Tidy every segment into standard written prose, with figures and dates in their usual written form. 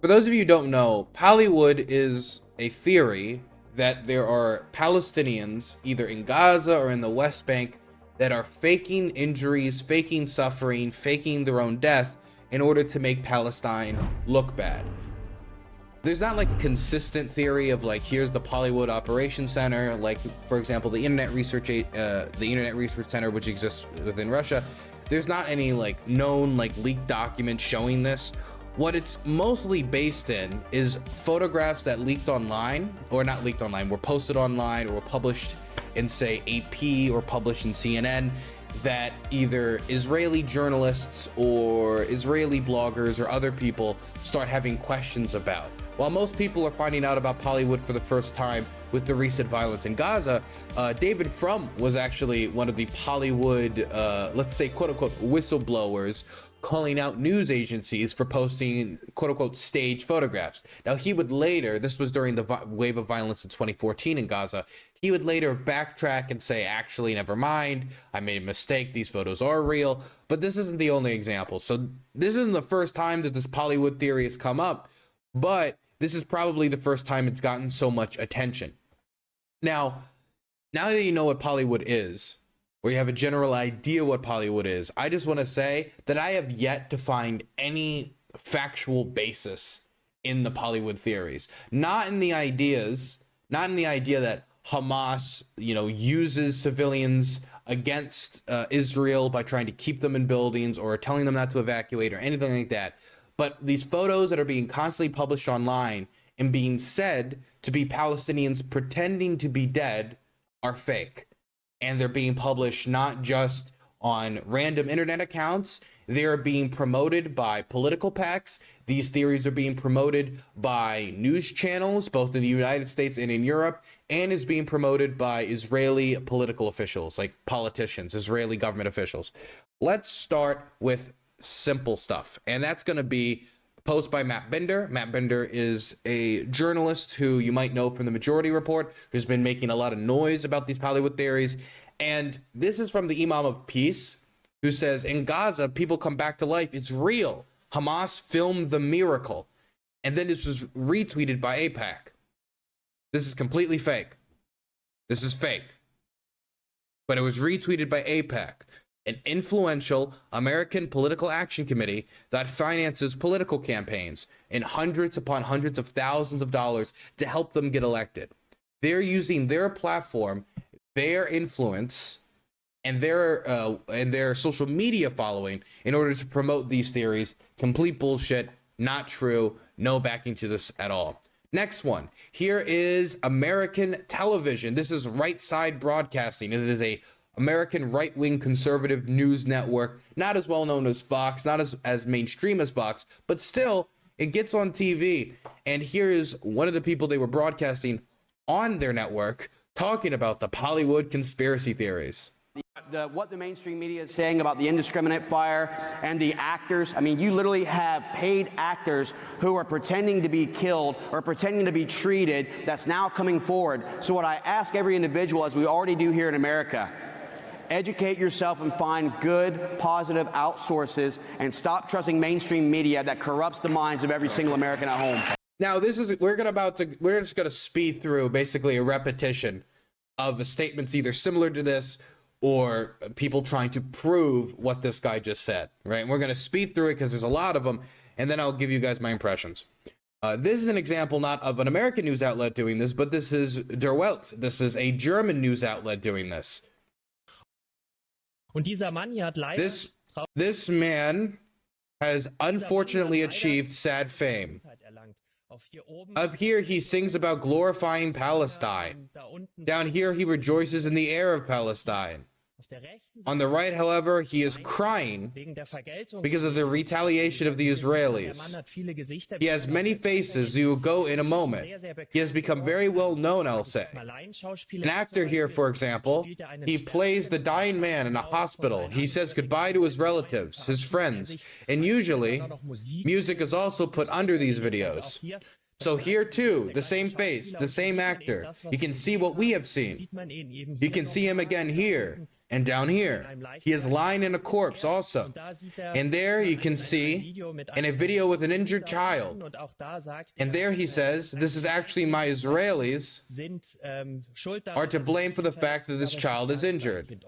For those of you who don't know, Pallywood is a theory that there are Palestinians either in Gaza or in the West Bank that are faking injuries, faking suffering, faking their own death in order to make Palestine look bad. There's not like a consistent theory of like, here's the Pallywood Operations Center, like for example the Internet Research Center, which exists within Russia. There's not any like known like leaked documents showing this. What it's mostly based in is photographs that leaked online, or not leaked online, were posted online or were published in say AP or published in CNN, that either Israeli journalists or Israeli bloggers or other people start having questions about. While most people are finding out about Pallywood for the first time with the recent violence in Gaza, David Frum was actually one of the Pallywood, let's say quote unquote whistleblowers, calling out news agencies for posting quote unquote staged photographs. Now he would later, this was during the wave of violence in 2014 in Gaza, he would later backtrack and say, actually, never mind, I made a mistake, these photos are real. But this isn't the only example. So this isn't the first time that this Pallywood theory has come up, but this is probably the first time it's gotten so much attention. Now that you know what Pallywood is, or you have a general idea what Pallywood is, I just want to say that I have yet to find any factual basis in the Pallywood theories. Not in the idea that Hamas, uses civilians against Israel by trying to keep them in buildings or telling them not to evacuate or anything like that. But these photos that are being constantly published online and being said to be Palestinians pretending to be dead are fake. And they're being published not just on random internet accounts, they're being promoted by political PACs. These theories are being promoted by news channels, both in the United States and in Europe, and is being promoted by Israeli political officials, like politicians, Israeli government officials. Let's start with simple stuff, and that's going to be a post by Matt Bender. Matt Bender is a journalist who you might know from the Majority Report, who's been making a lot of noise about these Pallywood theories. And this is from the Imam of Peace, who says, in Gaza, people come back to life. It's real. Hamas filmed the miracle. And then this was retweeted by AIPAC. This is completely fake. This is fake. But it was retweeted by AIPAC, an influential American political action committee that finances political campaigns in hundreds upon hundreds of thousands of dollars to help them get elected. They're using their platform, their influence, and their social media following in order to promote these theories. Complete bullshit, not true, no backing to this at all. Next one. Here is American television. This is Right Side Broadcasting. It is a American right-wing conservative news network, not as well known as Fox, not as mainstream as Fox, but still it gets on TV. And here is one of the people they were broadcasting on their network talking about the Pallywood conspiracy theories. What the mainstream media is saying about the indiscriminate fire and the actors. I mean, you literally have paid actors who are pretending to be killed or pretending to be treated that's now coming forward. So what I ask every individual, as we already do here in America, educate yourself and find good, positive outsources and stop trusting mainstream media that corrupts the minds of every single American at home. Now, we're just gonna speed through basically a repetition of the statements either similar to this or people trying to prove what this guy just said, right? And we're gonna speed through it because there's a lot of them, and then I'll give you guys my impressions. This is an example not of an American news outlet doing this, but this is Der Welt. This is a German news outlet doing this. This man has unfortunately achieved sad fame. Up here, he sings about glorifying Palestine. Down here, he rejoices in the air of Palestine. On the right, however, he is crying because of the retaliation of the Israelis. He has many faces who will go in a moment. He has become very well known, I'll say. An actor here, for example, he plays the dying man in a hospital. He says goodbye to his relatives, his friends, and usually, music is also put under these videos. So here too, the same face, the same actor. You can see what we have seen. You can see him again here. And down here, he is lying in a corpse also. And there you can see in a video with an injured child. And there he says, this is actually my Israelis are to blame for the fact that this child is injured.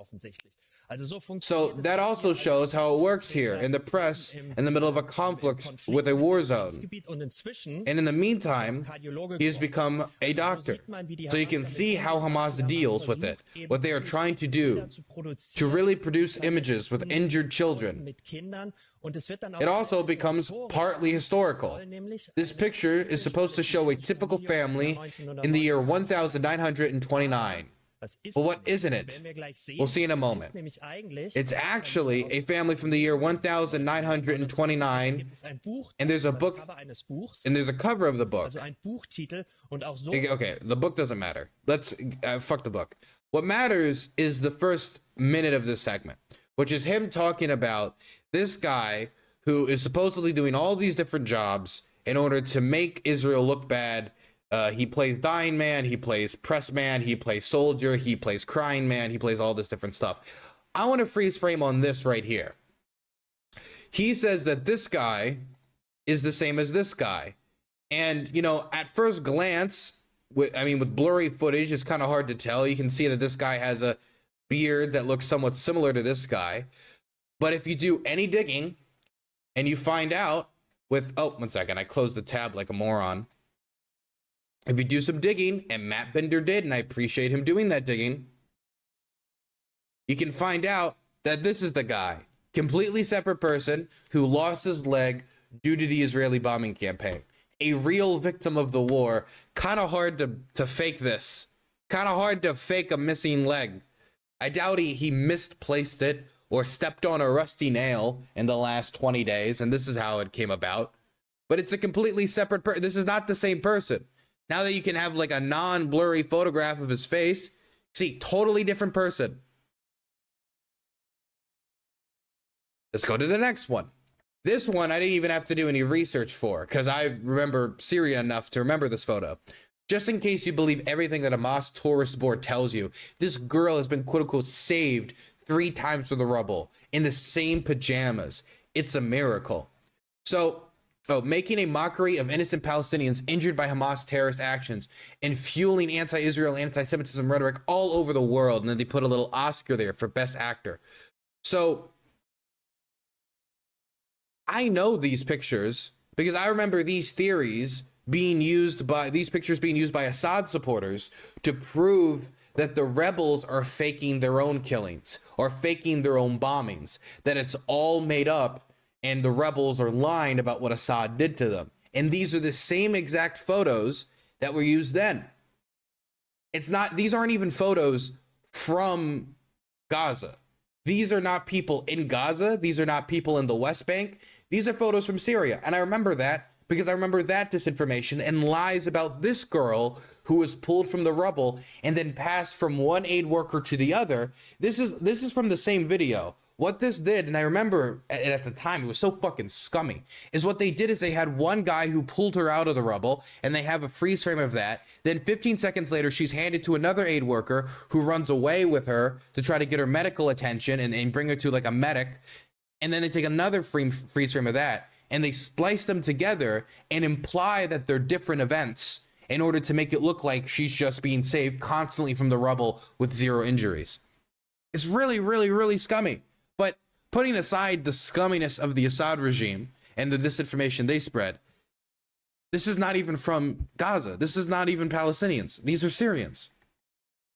So that also shows how it works here in the press in the middle of a conflict with a war zone. And in the meantime, he has become a doctor. So you can see how Hamas deals with it, what they are trying to do to really produce images with injured children. It also becomes partly historical. This picture is supposed to show a typical family in the year 1929. But what isn't it? We'll see in a moment. It's actually a family from the year 1929, and there's a book, and there's a cover of the book. Okay, the book doesn't matter. Let's fuck the book. What matters is the first minute of this segment, which is him talking about this guy who is supposedly doing all these different jobs in order to make Israel look bad. He plays dying man, he plays press man, he plays soldier, he plays crying man, he plays all this different stuff. I want to freeze frame on this right here. He says that this guy is the same as this guy. And, you know, at first glance, with blurry footage, it's kind of hard to tell. You can see that this guy has a beard that looks somewhat similar to this guy. But if you do any digging and you find out with, oh, 1 second, I closed the tab like a moron. If you do some digging, and Matt Bender did, and I appreciate him doing that digging, you can find out that this is the guy, completely separate person who lost his leg due to the Israeli bombing campaign. A real victim of the war. Kind of hard to fake this. Kind of hard to fake a missing leg. I doubt he misplaced it or stepped on a rusty nail in the last 20 days, and this is how it came about. But it's a completely separate person. This is not the same person. Now that you can have like a non-blurry photograph of his face, see, totally different person. Let's go to the next one. This one I didn't even have to do any research for because I remember Syria enough to remember this photo. Just in case you believe everything that Hamas tourist board tells you, this girl has been quote unquote saved 3 times from the rubble in the same pajamas. It's a miracle. So, making a mockery of innocent Palestinians injured by Hamas terrorist actions and fueling anti-Israel, anti-Semitism rhetoric all over the world. And then they put a little Oscar there for Best Actor. So I know these pictures because I remember these theories being used by, these pictures being used by Assad supporters to prove that the rebels are faking their own killings or faking their own bombings, that it's all made up. And the rebels are lying about what Assad did to them. And these are the same exact photos that were used then. These aren't even photos from Gaza. These are not people in Gaza. These are not people in the West Bank. These are photos from Syria. And I remember that because I remember that disinformation and lies about this girl who was pulled from the rubble and then passed from one aid worker to the other. This is from the same video. What this did, and I remember at the time, it was so fucking scummy, is what they did is they had one guy who pulled her out of the rubble, and they have a freeze frame of that. Then 15 seconds later, she's handed to another aid worker who runs away with her to try to get her medical attention and bring her to like a medic. And then they take another freeze frame of that, and they splice them together and imply that they're different events in order to make it look like she's just being saved constantly from the rubble with 0 injuries. It's really, really, really scummy. But putting aside the scumminess of the Assad regime and the disinformation they spread, this is not even from Gaza. This is not even Palestinians. These are Syrians.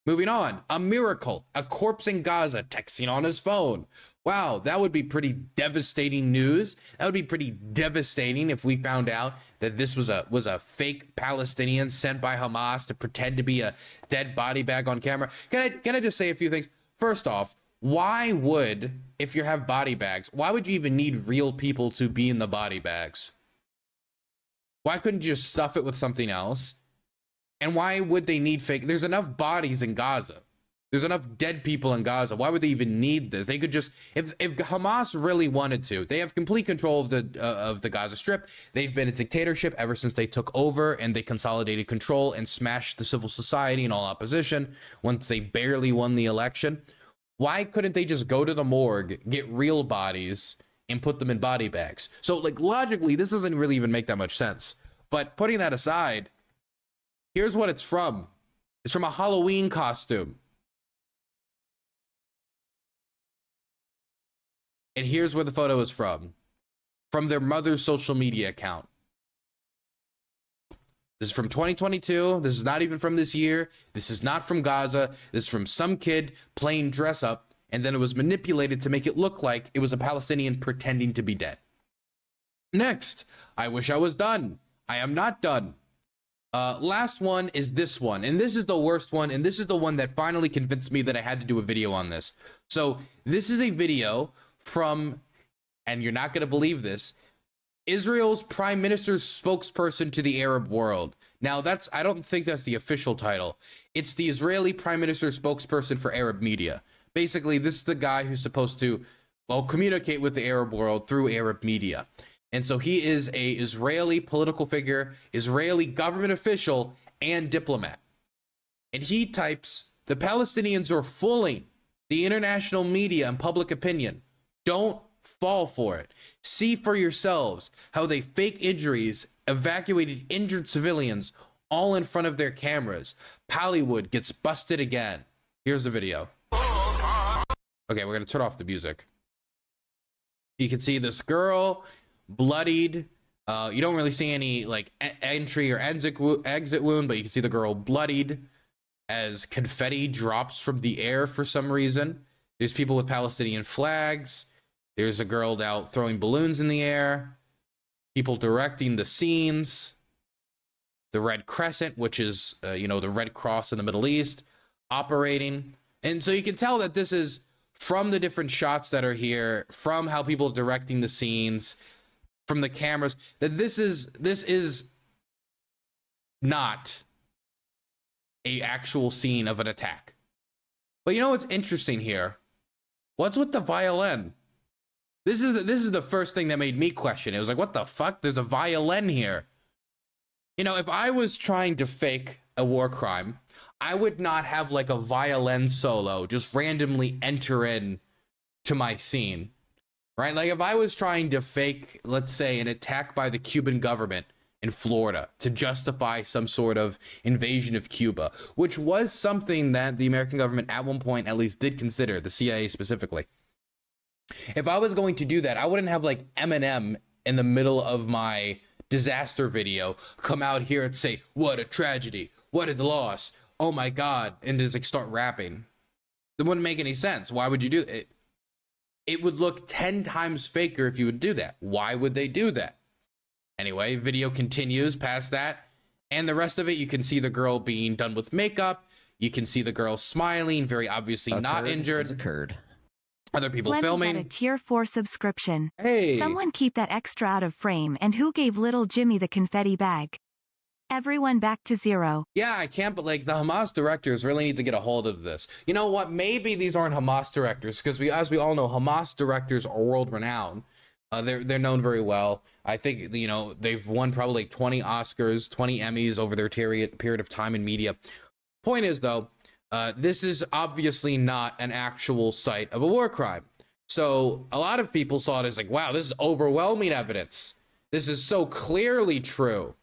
Moving on, a miracle, a corpse in Gaza texting on his phone. Wow, that would be pretty devastating news. That would be pretty devastating if we found out that this was a fake Palestinian sent by Hamas to pretend to be a dead body bag on camera. Can I just say a few things? First off, why would, if you have body bags, why would you even need real people to be in the body bags? Why couldn't you just stuff it with something else? And why would they need fake? There's enough bodies in Gaza. There's enough dead people in Gaza. Why would they even need this? They could just, if Hamas really wanted to, they have complete control of the Gaza Strip. They've been a dictatorship ever since they took over and they consolidated control and smashed the civil society and all opposition once they barely won the election. Why couldn't they just go to the morgue, get real bodies, and put them in body bags? So, like, logically, this doesn't really even make that much sense. But putting that aside, here's what it's from. It's from a Halloween costume. And here's where the photo is from their mother's social media account. This is from 2022. This is not even from this year. This is not from Gaza. This is from some kid playing dress up, and then it was manipulated to make it look like it was a Palestinian pretending to be dead. Next, I wish I was done. I am not done. Last one is this one, and this is the worst one, and this is the one that finally convinced me that I had to do a video on this. So this is a video from, and you're not going to believe this, Israel's prime minister's spokesperson to the Arab world. Now I don't think that's the official title. It's the Israeli prime minister's spokesperson for Arab media. Basically, this is the guy who's supposed to, well, communicate with the Arab world through Arab media. And so he is a Israeli political figure, Israeli government official, and diplomat. And he types, the Palestinians are fooling the international media and public opinion. Don't fall for it. See for yourselves how they fake injuries, evacuated injured civilians, all in front of their cameras. Pallywood gets busted again. Here's the video. Okay, we're gonna turn off the music. You can see this girl bloodied. You don't really see any like entry or exit wound, but you can see the girl bloodied as confetti drops from the air for some reason. There's people with Palestinian flags. There's a girl out throwing balloons in the air. People directing the scenes. The Red Crescent, which is, the Red Cross in the Middle East, operating. And so you can tell that this is from the different shots that are here, from how people are directing the scenes, from the cameras, that this is not a actual scene of an attack. But you know what's interesting here? What's with the violin? This is the first thing that made me question. It was like, what the fuck? There's a violin here. You know, if I was trying to fake a war crime, I would not have like a violin solo just randomly enter in to my scene, right? Like if I was trying to fake, let's say, an attack by the Cuban government in Florida to justify some sort of invasion of Cuba, which was something that the American government at one point at least did consider, the CIA specifically. If I was going to do that, I wouldn't have like Eminem in the middle of my disaster video come out here and say, what a tragedy, what a loss, oh my God, and just like start rapping. That wouldn't make any sense. Why would you do it? It would look 10 times faker if you would do that. Why would they do that? Anyway, video continues past that, and the rest of it, you can see the girl being done with makeup. You can see the girl smiling, very obviously not injured. Occurred. Other people Glenn filming. got a tier 4 subscription. Hey. Someone keep that extra out of frame, and who gave little Jimmy the confetti bag? Everyone back to 0. Yeah, I can't, but like the Hamas directors really need to get a hold of this. You know what? Maybe these aren't Hamas directors, because as we all know, Hamas directors are world renowned. They're known very well. I think, they've won probably like 20 Oscars, 20 Emmys over their period of time in media. Point is, though, this is obviously not an actual site of a war crime. So a lot of people saw it as like, wow, this is overwhelming evidence. This is so clearly true.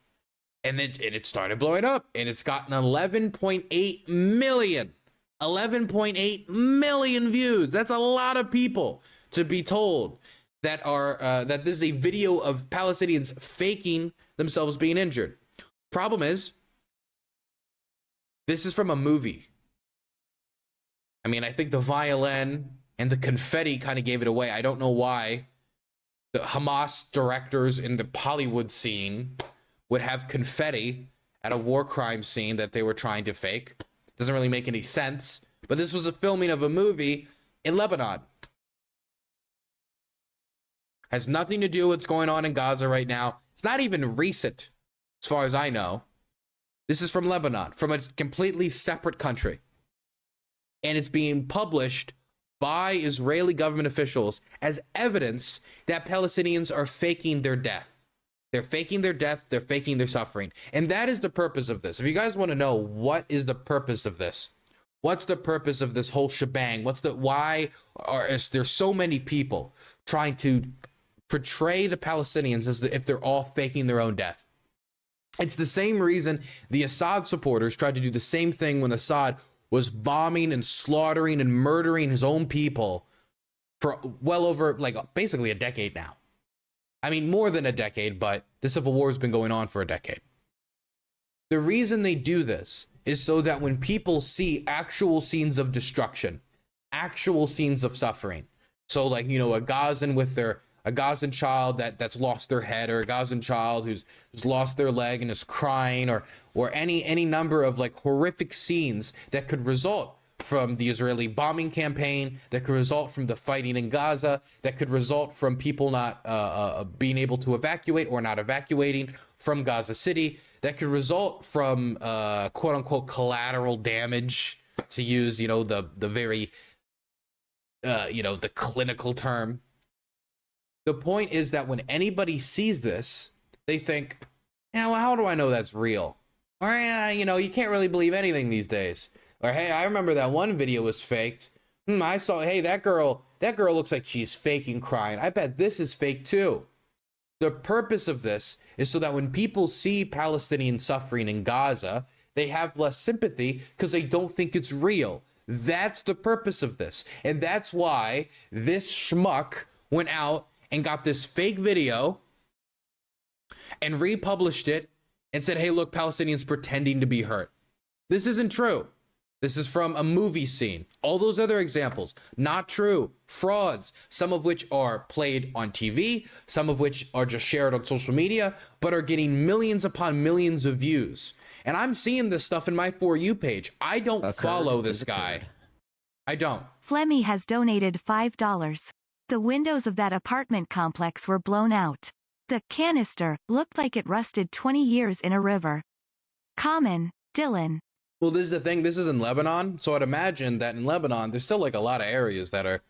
And then it started blowing up, and it's gotten 11.8 million. 11.8 million views. That's a lot of people to be told that this is a video of Palestinians faking themselves being injured. Problem is, this is from a movie. I mean, I think the violin and the confetti kind of gave it away. I don't know why the Hamas directors in the Pallywood scene would have confetti at a war crime scene that they were trying to fake. Doesn't really make any sense. But this was a filming of a movie in Lebanon. Has nothing to do with what's going on in Gaza right now. It's not even recent, as far as I know. This is from Lebanon, from a completely separate country. And it's being published by Israeli government officials as evidence that Palestinians are faking their death. They're faking their death. They're faking their suffering. And that is the purpose of this. If you guys want to know what is the purpose of this, What's the purpose of this whole shebang? Why is there so many people trying to portray the Palestinians as if they're all faking their own death? It's the same reason the Assad supporters tried to do the same thing when Assad was bombing and slaughtering and murdering his own people for well over, like, basically a decade now. I mean, more than a decade, but the civil war has been going on for a decade. The reason they do this is so that when people see actual scenes of destruction, actual scenes of suffering, so like, you know, a Gazan child that's lost their head, or a Gazan child who's lost their leg and is crying, or any number of like horrific scenes that could result from the Israeli bombing campaign, that could result from the fighting in Gaza, that could result from people not being able to evacuate or not evacuating from Gaza City, that could result from quote unquote collateral damage, to use, you know, the very you know, the clinical term. The point is that when anybody sees this, they think, yeah, well, how do I know that's real? Or, yeah, you know, you can't really believe anything these days. Or, hey, I remember that one video was faked. I saw, hey, that girl looks like she's faking crying. I bet this is fake too. The purpose of this is so that when people see Palestinian suffering in Gaza, they have less sympathy because they don't think it's real. That's the purpose of this. And that's why this schmuck went out and got this fake video and republished it and said, hey, look, Palestinians pretending to be hurt. This isn't true. This is from a movie scene. All those other examples, not true. Frauds, some of which are played on TV, some of which are just shared on social media, but are getting millions upon millions of views. And I'm seeing this stuff in my For You page. I don't follow this guy. I don't. Flemmy has donated $5. The windows of that apartment complex were blown out. The canister looked like it rusted 20 years in a river. Common, Dylan. Well, this is the thing. This is in Lebanon. So I'd imagine that in Lebanon, there's still like a lot of areas that are,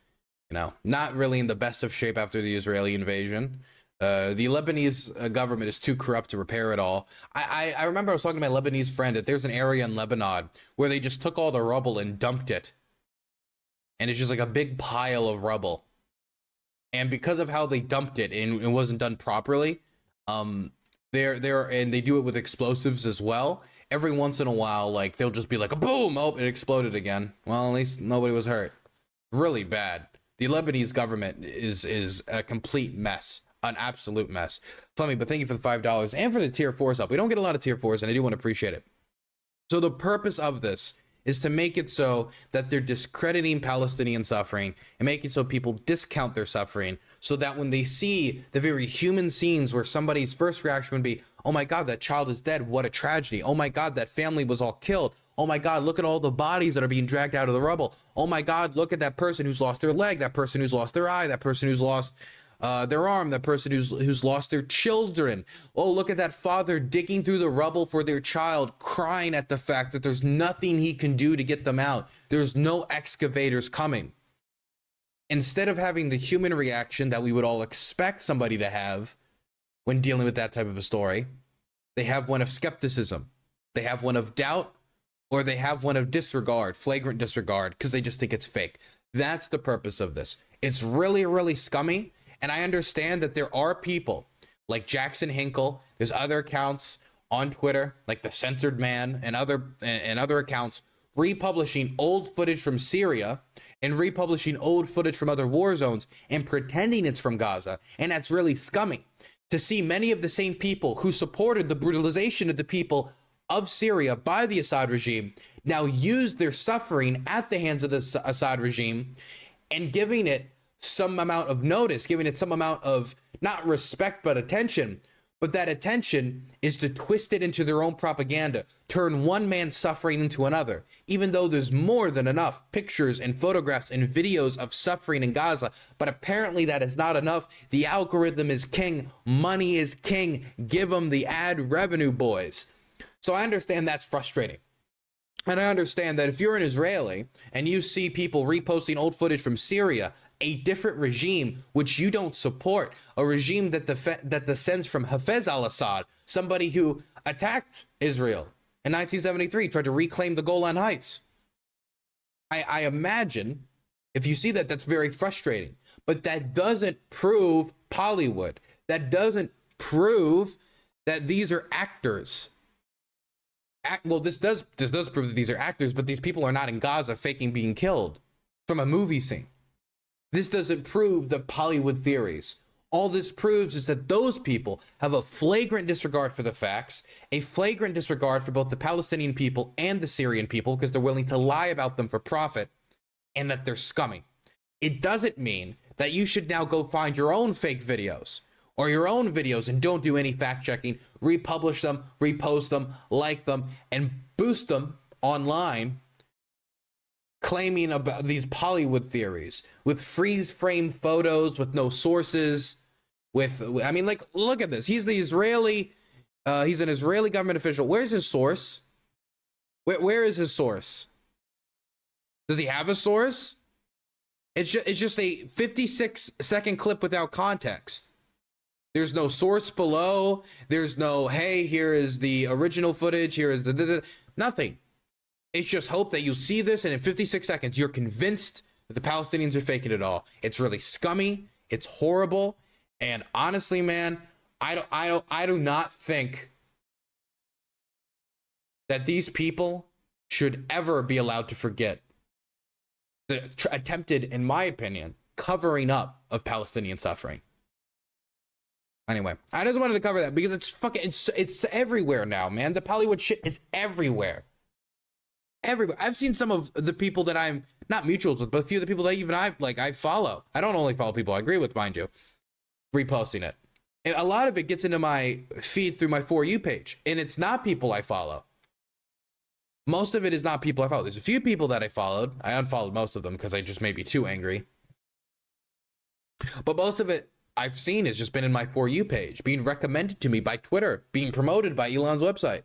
you know, not really in the best of shape after the Israeli invasion. The Lebanese government is too corrupt to repair it all. I remember I was talking to my Lebanese friend that there's an area in Lebanon where they just took all the rubble and dumped it. And it's just like a big pile of rubble. And because of how they dumped it and it wasn't done properly, and they do it with explosives as well. Every once in a while, like, they'll just be like, a boom, oh, it exploded again. Well, at least nobody was hurt. Really bad. The Lebanese government is a complete mess, an absolute mess. Flemmy, but thank you for the $5 and for the tier 4 sub. We don't get a lot of tier 4s, and I do want to appreciate it. So the purpose of this is to make it so that they're discrediting Palestinian suffering and make it so people discount their suffering, so that when they see the very human scenes where somebody's first reaction would be, oh my God, that child is dead. What a tragedy. Oh my God, that family was all killed. Oh my God, look at all the bodies that are being dragged out of the rubble. Oh my God, look at that person who's lost their leg, that person who's lost their eye, that person who's lost their arm, that person who's lost their children. Oh, look at that father digging through the rubble for their child, crying at the fact that there's nothing he can do to get them out. There's no excavators coming. Instead of having the human reaction that we would all expect somebody to have when dealing with that type of a story, they have one of skepticism, they have one of doubt, or they have one of disregard, flagrant disregard, because they just think it's fake. That's the purpose of this. It's really, really scummy. And I understand that there are people like Jackson Hinkle, there's other accounts on Twitter, like the Censored Man and other accounts, republishing old footage from Syria and republishing old footage from other war zones and pretending it's from Gaza. And that's really scummy to see many of the same people who supported the brutalization of the people of Syria by the Assad regime now use their suffering at the hands of the Assad regime and giving it some amount of notice, giving it some amount of not respect but attention. But that attention is to twist it into their own propaganda, turn one man's suffering into another, even though there's more than enough pictures and photographs and videos of suffering in Gaza. But apparently that is not enough. The algorithm is king. Money is king. Give them the ad revenue, boys. So I understand that's frustrating. And I understand that if you're an Israeli and you see people reposting old footage from Syria, a different regime which you don't support, a regime that descends from Hafez al-Assad, somebody who attacked Israel in 1973, tried to reclaim the Golan Heights. I imagine if you see that, that's very frustrating. But that doesn't prove Pallywood. That doesn't prove that these are actors. Well, this does prove that these are actors, but these people are not in Gaza faking being killed from a movie scene. This doesn't prove the Pallywood theories. All this proves is that those people have a flagrant disregard for the facts, a flagrant disregard for both the Palestinian people and the Syrian people, because they're willing to lie about them for profit, and that they're scummy. It doesn't mean that you should now go find your own fake videos or your own videos and don't do any fact checking, republish them, repost them, like them, and boost them online, claiming about these Pallywood theories with freeze frame photos with no sources. I mean, like, look at this. He's the Israeli, he's an Israeli government official. Where's his source? Where is his source? Does he have a source? It's just a 56-second clip without context. There's no source below. There's no, hey, here is the original footage. Here is the nothing. It's just hope that you see this, and in 56 seconds, you're convinced that the Palestinians are faking it all. It's really scummy. It's horrible. And honestly, man, I do not think that these people should ever be allowed to forget the attempted, in my opinion, covering up of Palestinian suffering. Anyway, I just wanted to cover that because it's everywhere now, man. The Pallywood shit is everywhere. Everywhere. I've seen some of the people that I'm not mutuals with, but a few of the people that even I follow. I don't only follow people I agree with, mind you, reposting it. And a lot of it gets into my feed through my For You page, and it's not people I follow. Most of it is not people I follow. There's a few people that I followed. I unfollowed most of them because I just may be too angry. But most of it I've seen has just been in my For You page, being recommended to me by Twitter, being promoted by Elon's website.